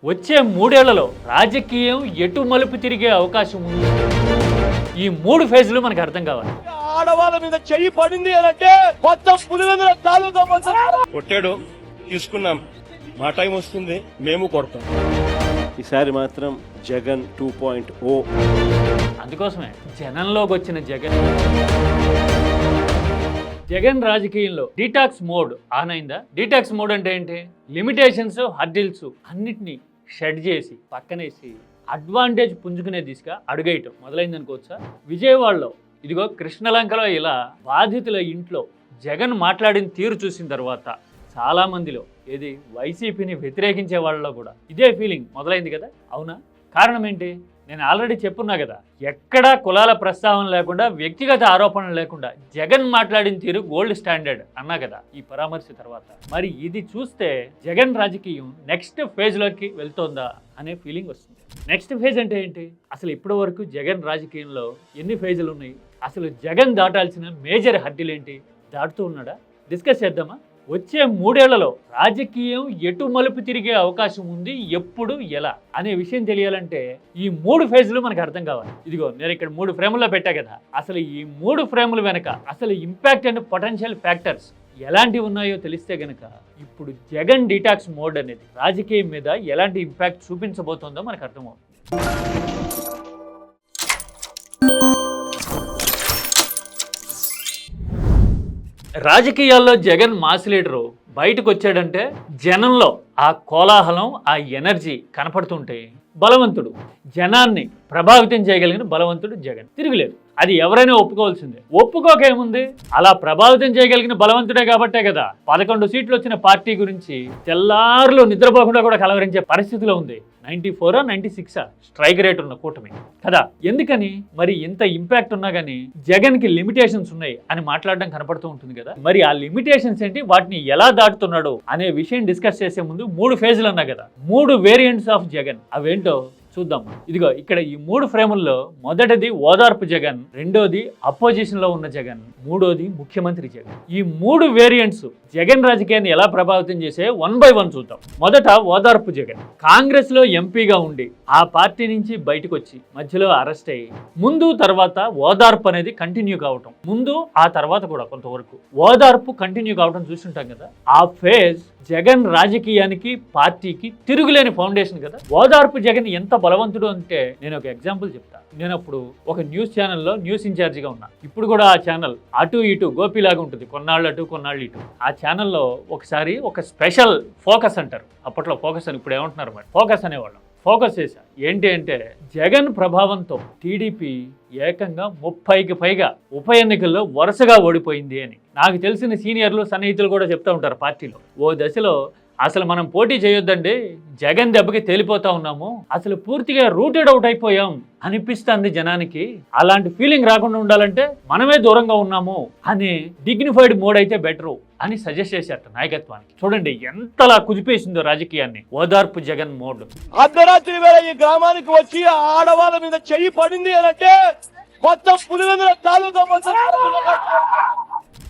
వచ్చే 3 ఏళ్లలో రాజకీయం ఎటు మలుపు తిరిగే అవకాశం ఉంది. ఈ 3 ఫేజ్లు మనకు అర్థం కావాలి. ఆడవాళ్ళ మీద చెయ్యి పడింది అంటే మొత్తం పులివెందుల తాలూకా కొట్టాడు, తీసుకున్నాం. మా టైం వస్తుంది, మేము కొడతాం. ఈసారి మాత్రం జగన్ 2.0. అందుకోసమే జనంలోకి వచ్చిన జగన్ రాజకీయంలో డీటాక్స్ మోడ్ ఆన్ అయిందా? డీటాక్స్ మోడ్ అంటే ఏంటి? లిమిటేషన్స్, హర్డిల్స్ అన్నిటినీ షెడ్ చేసి పక్కనేసి అడ్వాంటేజ్ పుంజుకునే దిశగా అడుగేయటం మొదలైంది అనుకోవచ్చా? విజయవాడలో ఇదిగో కృష్ణలంకలో ఇలా బాధితుల ఇంట్లో జగన్ మాట్లాడిన తీరు చూసిన తర్వాత చాలామందిలో ఏది వైసీపీని వ్యతిరేకించే వాళ్ళలో కూడా ఇదే ఫీలింగ్ మొదలైంది కదా. అవునా? కారణం ఏంటి? నేను ఆల్రెడీ చెప్పున్నా కదా, ఎక్కడా కులాల ప్రస్తావన లేకుండా, వ్యక్తిగత ఆరోపణలు లేకుండా జగన్ మాట్లాడిన తీరు గోల్డ్ స్టాండర్డ్ అన్నా కదా ఈ పరామర్శ తర్వాత. మరి ఇది చూస్తే జగన్ రాజకీయం నెక్స్ట్ ఫేజ్లోకి వెళ్తోందా అనే ఫీలింగ్ వస్తుంది. నెక్స్ట్ ఫేజ్ అంటే ఏంటి? అసలు ఇప్పటి వరకు జగన్ రాజకీయంలో ఎన్ని ఫేజులు ఉన్నాయి? అసలు జగన్ దాటాల్సిన మేజర్ హద్దులు ఏంటి? దాటుతూ ఉన్నాడా? డిస్కస్ చేద్దామా? వచ్చే 3 ఏళ్లలో రాజకీయం ఎటు మలుపు తిరిగే అవకాశం ఉంది, ఎప్పుడు, ఎలా అనే విషయం తెలియాలంటే ఈ 3 ఫేజ్లు మనకు అర్థం కావాలి. ఇదిగో నేను ఇక్కడ 3 ఫ్రేముల్లో పెట్టా కదా. అసలు ఈ 3 ఫ్రేముల వెనక అసలు ఇంపాక్ట్ అండ్ పొటెన్షియల్ ఫ్యాక్టర్స్ ఎలాంటివి ఉన్నాయో తెలిస్తే గనక ఇప్పుడు జగన్ డీటాక్స్ మోడ్ అనేది రాజకీయం మీద ఎలాంటి ఇంపాక్ట్ చూపించబోతోందో మనకు అర్థమవుతుంది. రాజకీయాల్లో జగన్ మాస్ లీడరు బయటకు వచ్చాడంటే జనంలో ఆ కోలాహలం, ఆ ఎనర్జీ కనపడుతుంటే బలవంతుడు, జనాన్ని ప్రభావితం చేయగలిగిన బలవంతుడు జగన్. తిరుగులేదు, అది ఎవరైనా ఒప్పుకోవాల్సిందే. ఒప్పుకోకేముంది, అలా ప్రభావితం చేయగలిగిన బలవంతుడే కాబట్టే కదా 11 సీట్లు వచ్చిన పార్టీ గురించి తెల్లారులు నిద్రపోకుండా కూడా కలవరించే పరిస్థితిలో ఉంది. 94 96 స్ట్రైక్ రేట్ ఉన్న కూటమి కదా. ఎందుకని మరి ఇంత ఇంపాక్ట్ ఉన్నా కానీ జగన్కి లిమిటేషన్స్ ఉన్నాయి అని మాట్లాడడం కనపడుతూ ఉంటుంది కదా. మరి ఆ లిమిటేషన్స్ ఏంటి, వాటిని ఎలా దాటుతున్నాడు అనే విషయం డిస్కస్ చేసే ముందు 3 ఫేజ్లు అన్నా కదా, 3 వేరియంట్స్ ఆఫ్ జగన్. అవేంటో చూద్దాం. ఇదిగో ఇక్కడ ఈ 3 ఫ్రేముల్లో మొదటిది ఓదార్పు జగన్, రెండోది అపోజిషన్ లో ఉన్న జగన్, మూడోది ముఖ్యమంత్రి జగన్. ఈ 3 వేరియంట్స్ జగన్ రాజకీయాన్ని ఎలా ప్రభావితం చేసే 1 by 1 చూద్దాం. మొదట ఓదార్పు జగన్. కాంగ్రెస్ లో ఎంపీగా ఉండి ఆ పార్టీ నుంచి బయటకు వచ్చి మధ్యలో అరెస్ట్ అయ్యి ముందు తర్వాత ఓదార్పు అనేది కంటిన్యూ కావటం, ముందు ఆ తర్వాత కూడా కొంతవరకు ఓదార్పు కంటిన్యూ కావటం చూస్తుంటాం కదా. ఆ ఫేజ్ జగన్ రాజకీయానికి, పార్టీకి తిరుగులేని ఫౌండేషన్ కదా. ఓదార్పు జగన్ ఎంత బలవంతుడు అంటే నేను ఒక ఎగ్జాంపుల్ చెప్తా. నేను అప్పుడు ఒక న్యూస్ ఛానల్లో న్యూస్ ఇన్ఛార్జిగా ఉన్నా. ఇప్పుడు కూడా ఆ ఛానల్ అటు ఇటు గోపిలాగా ఉంటుంది, కొన్నాళ్ళు అటు కొన్నాళ్ళు ఇటు. ఆ ఛానల్లో ఒకసారి ఒక స్పెషల్ ఫోకస్ అంటారు, అప్పట్లో ఫోకస్ అని, ఇప్పుడు ఏమంటున్నారు మరి ఫోకస్ అనేవాళ్ళం. ఫోకస్ చేశా. ఏంటి అంటే జగన్ ప్రభావంతో టీడీపీ ఏకంగా 30కి పైగా ఉప ఎన్నికల్లో వరుసగా ఓడిపోయింది అని నాకు తెలిసిన సీనియర్లు, సన్నిహితులు కూడా చెప్తూ ఉంటారు. పార్టీలో ఓ దశలో అసలు మనం పోటీ చేయొద్దండి, జగన్ దెబ్బకి తేలిపోతా ఉన్నాము, అసలు పూర్తిగా రూటెడ్ అవుట్ అయిపోయాం అనిపిస్తుంది జనానికి. అలాంటి ఫీలింగ్ రాకుండా ఉండాలంటే మనమే దూరంగా ఉన్నాము అనే డిగ్నిఫైడ్ మోడ్ అయితే బెటరు అని సజెస్ట్ చేశారట నాయకత్వానికి. చూడండి ఎంతలా కుదిపేసిందో రాజకీయాన్ని ఓదార్పు జగన్ మోడ్. అర్ధరాత్రి వేళ ఈ గ్రామానికి వచ్చి ఆడవాళ్ళ మీద చెయ్యి పడింది అంటే మొత్తం పులివెందుల తాలూకా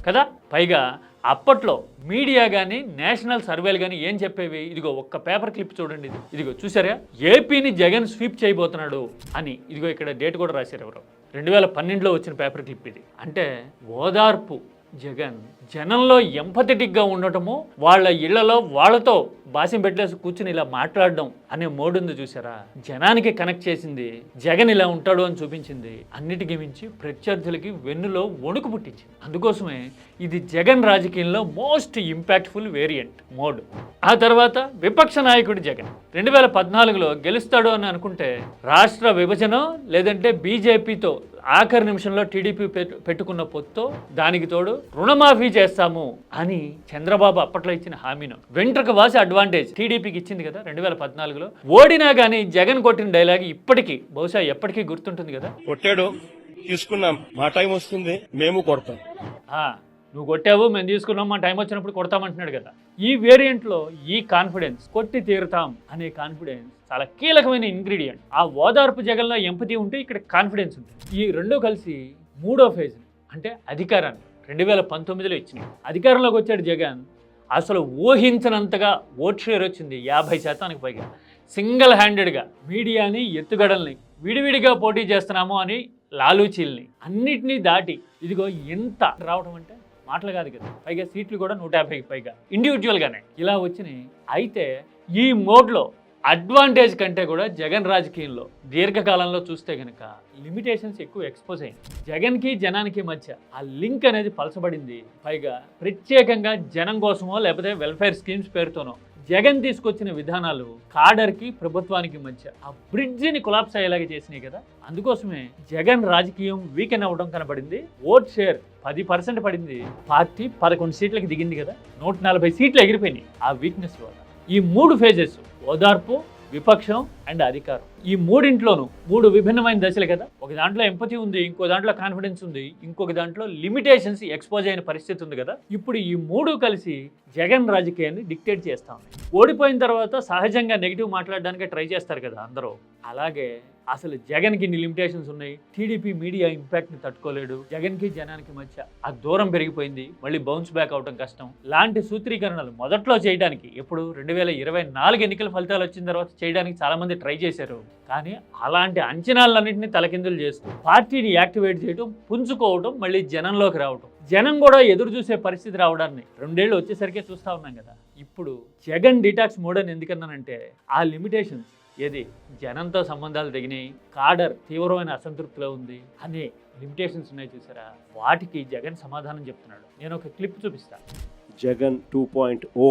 కదా. పైగా అప్పట్లో మీడియా కానీ, నేషనల్ సర్వేలు కానీ ఏం చెప్పేవి? ఇదిగో ఒక్క పేపర్ క్లిప్ చూడండి. ఇదిగో చూసారా, ఏపీని జగన్ స్వీప్ చేయబోతున్నాడు అని. ఇదిగో ఇక్కడ డేట్ కూడా రాశారు ఎవరో, 2012లో వచ్చిన పేపర్ క్లిప్ ఇది. అంటే ఓదార్పు జగన్ జనంలో ఎంపథెటిక్గా ఉండటము, వాళ్ళ ఇళ్లలో వాళ్ళతో భాషం పెట్టేసి కూర్చుని ఇలా మాట్లాడడం అనే మోడ్ ఉంది చూసారా. జనానికి కనెక్ట్ చేసింది, జగన్ ఇలా ఉంటాడు అని చూపించింది, అన్నిటికీ మించి ప్రత్యర్థులకి వెన్నులో వణుకు పుట్టించింది. అందుకోసమే ఇది జగన్ రాజకీయంలో మోస్ట్ ఇంపాక్ట్ఫుల్ వేరియంట్ మోడ్. ఆ తర్వాత విపక్ష నాయకుడు జగన్ 2014లో గెలుస్తాడు అని అనుకుంటే రాష్ట్ర విభజన లేదంటే బీజేపీతో ఆఖరి నిమిషంలో టీడీపీ పెట్టుకున్న పొత్తో, దానికి తోడు రుణమాఫీ చేస్తాము అని చంద్రబాబు అప్పట్లో ఇచ్చిన హామీను వెంట్రుక వాసి అడ్వాంటేజ్ టీడీపీకి ఇచ్చింది కదా 2014లో. ఓడినా కానీ జగన్ కొట్టిన డైలాగ్ ఇప్పటికీ బహుశా ఎప్పటికీ గుర్తుంటుంది కదా. కొట్టాడు, తీసుకున్నాం. మా టైం వస్తుంది, మేము కొడతాం. నువ్వు కొట్టావు, మేము తీసుకున్నాం, మా టైం వచ్చినప్పుడు కొడతామంటున్నాడు కదా. ఈ వేరియంట్లో ఈ కాన్ఫిడెన్స్, కొట్టి తీరుతాం అనే కాన్ఫిడెన్స్ చాలా కీలకమైన ఇంగ్రీడియంట్. ఆ ఓదార్పు జగన్లో ఎంపతి ఉంటే ఇక్కడ కాన్ఫిడెన్స్ ఉంటుంది. ఈ రెండు కలిసి 3వ ఫేజ్ అంటే అధికారాన్ని 2019లో ఇచ్చినాయి. అధికారంలోకి వచ్చాడు జగన్, అసలు ఊహించనంతగా ఓట్ షేర్ వచ్చింది, 50%కి పైగా. సింగిల్ హ్యాండెడ్గా మీడియాని ఎత్తుగడల్ని విడివిడిగా పోటీ చేస్తున్నాము అని లాలూచీల్ని అన్నిటినీ దాటి ఇదిగో ఎంత రావడం అంటే మాటలు కాదు కదా, పైగా సీట్లు కూడా 150కి పైగా ఇండివిజువల్గానే ఇలా వచ్చినాయి. అయితే ఈ మోడ్లో అడ్వాంటేజ్ కంటే కూడా జగన్ రాజకీయంలో దీర్ఘకాలంలో చూస్తే కనుక లిమిటేషన్స్ ఎక్కువ ఎక్స్పోజ్ అయింది. జగన్కి జనానికి మధ్య ఆ లింక్ అనేది పలచబడింది. పైగా ప్రత్యేకంగా జనం కోసమో లేకపోతే వెల్ఫేర్ స్కీమ్స్ పేరుతోనో జగన్ తీసుకొచ్చిన విధానాలు కాడర్కి ప్రభుత్వానికి మధ్య ఆ బ్రిడ్జిని కొలాప్స్ అయ్యేలాగా చేసినాయి కదా. అందుకోసమే జగన్ రాజకీయం వీకెన్ అవ్వడం కనబడింది. ఓట్ షేర్ 10% పడింది. పార్టీ 11 సీట్లకి దిగింది కదా, 140 సీట్లు ఎగిరిపోయినాయి ఆ వీక్నెస్ వల్ల. ఈ 3 ఫేజెస్ ఓదార్పు, విపక్షం అండ్ అధికారం, ఈ మూడింట్లోనూ 3 విభిన్నమైన దశలు కదా. ఒక దాంట్లో ఎంపతి ఉంది, ఇంకో దాంట్లో కాన్ఫిడెన్స్ ఉంది, ఇంకొక దాంట్లో లిమిటేషన్స్ ఎక్స్పోజ్ అయిన పరిస్థితి ఉంది కదా. ఇప్పుడు ఈ 3 కలిసి జగన్ రాజకీయాన్ని డిక్టేట్ చేస్తా ఉన్నాయి. ఓడిపోయిన తర్వాత సహజంగా నెగిటివ్ మాట్లాడడానికి ట్రై చేస్తారు కదా అందరూ. అలాగే అసలు జగన్కి ఇన్ని లిమిటేషన్స్ ఉన్నాయి, టీడీపీ మీడియా ఇంపాక్ట్ని తట్టుకోలేడు, జగన్కి జనానికి మధ్య ఆ దూరం పెరిగిపోయింది, మళ్ళీ బౌన్స్ బ్యాక్ అవడం కష్టం లాంటి సూత్రీకరణలు మొదట్లో చేయడానికి, ఎప్పుడు 2024 ఎన్నికల ఫలితాలు వచ్చిన తర్వాత చేయడానికి చాలామంది ట్రై చేశారు. కానీ అలాంటి అంచనాలన్నింటినీ తలకిందులు చేస్తూ పార్టీని యాక్టివేట్ చేయడం, పుంజుకోవడం, మళ్ళీ జనంలోకి రావడం, జనం కూడా ఎదురు చూసే పరిస్థితి రావడాన్ని 2 ఏళ్ళు వచ్చేసరికే చూస్తూ ఉన్నాం కదా. ఇప్పుడు జగన్ డిటాక్స్ మోడ్ అని ఎందుకన్నానంటే ఆ లిమిటేషన్స్ ఏది జనంతో సంబంధాలు తెగినాయి, కాడర్ తీవ్రమైన అసంతృప్తిలో ఉంది అనే లిమిటేషన్స్ ఉన్నాయి చూసారా, వాటికి జగన్ సమాధానం చెప్తున్నాడు. నేను ఒక క్లిప్ చూపిస్తాను. జగన్ 2.0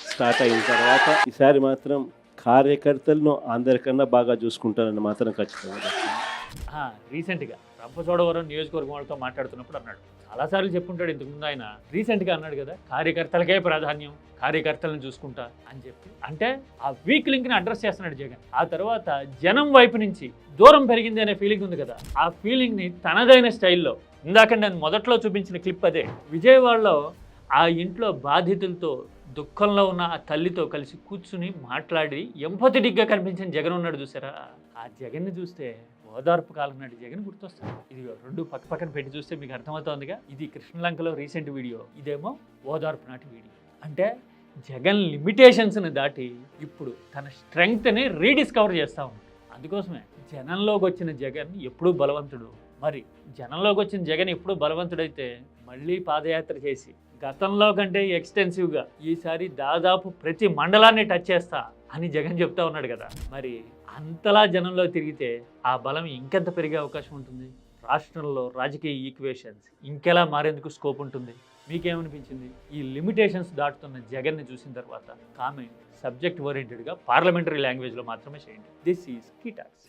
స్టార్ట్ అయిన తర్వాత ఈసారి మాత్రం కార్యకర్తలను అందరికన్నా బాగా చూసుకుంటారని మాత్రం ఖచ్చితంగా. రీసెంట్గా రంపచోడవరం నియోజకవర్గం వాళ్ళతో మాట్లాడుతున్నప్పుడు అన్నాడు, చాలాసార్లు చెప్పుంటాడు ఇంతకుముందు ఆయన, రీసెంట్గా అన్నాడు కదా కార్యకర్తలకే ప్రాధాన్యం, కార్యకర్తలను చూసుకుంటా అని చెప్పి. అంటే ఆ వీక్ లింక్ని అడ్రస్ చేస్తున్నాడు జగన్. ఆ తర్వాత జనం వైపు నుంచి దూరం పెరిగింది అనే ఫీలింగ్ ఉంది కదా, ఆ ఫీలింగ్ని తనదైన స్టైల్లో ఇందాక నేను మొదట్లో చూపించిన క్లిప్ అదే. విజయవాడలో ఆ ఇంట్లో బాధితులతో దుఃఖంలో ఉన్న ఆ తల్లితో కలిసి కూర్చుని మాట్లాడి ఎంపథెటిక్గా కనిపించిన జగన్ ఉన్నాడు చూసారా. ఆ జగన్ని చూస్తే ఓదార్పు కాలం నాటి జగన్ గుర్తొస్తాడు. ఇది 2 పక్కన పెట్టి చూస్తే మీకు అర్థమవుతోందిగా. ఇది కృష్ణలంకలో రీసెంట్ వీడియో, ఇదేమో ఓదార్పు నాటి వీడియో. అంటే జగన్ లిమిటేషన్స్ని దాటి ఇప్పుడు తన స్ట్రెంగ్త్ని రీడిస్కవర్ చేస్తూ ఉన్నాడు. అందుకోసమే జనంలోకి వచ్చిన జగన్ ఎప్పుడూ బలవంతుడు. మరి జనంలోకి వచ్చిన జగన్ ఎప్పుడూ బలవంతుడైతే మళ్ళీ పాదయాత్ర చేసి గతంలో కంటే ఎక్స్టెన్సివ్గా ఈసారి దాదాపు ప్రతి మండలాన్ని టచ్ చేస్తా అని జగన్ చెప్తా ఉన్నాడు కదా. మరి అంతలా జనంలో తిరిగితే ఆ బలం ఇంకెంత పెరిగే అవకాశం ఉంటుంది? రాష్ట్రంలో రాజకీయ ఈక్వేషన్స్ ఇంకెలా మారేందుకు స్కోప్ ఉంటుంది? మీకేమనిపించింది? ఈ లిమిటేషన్స్ దాటుతున్న జగన్ని చూసిన తర్వాత కామెంట్ సబ్జెక్ట్ ఓరియంటెడ్గా పార్లమెంటరీ లాంగ్వేజ్లో మాత్రమే చేయండి. This is key talks.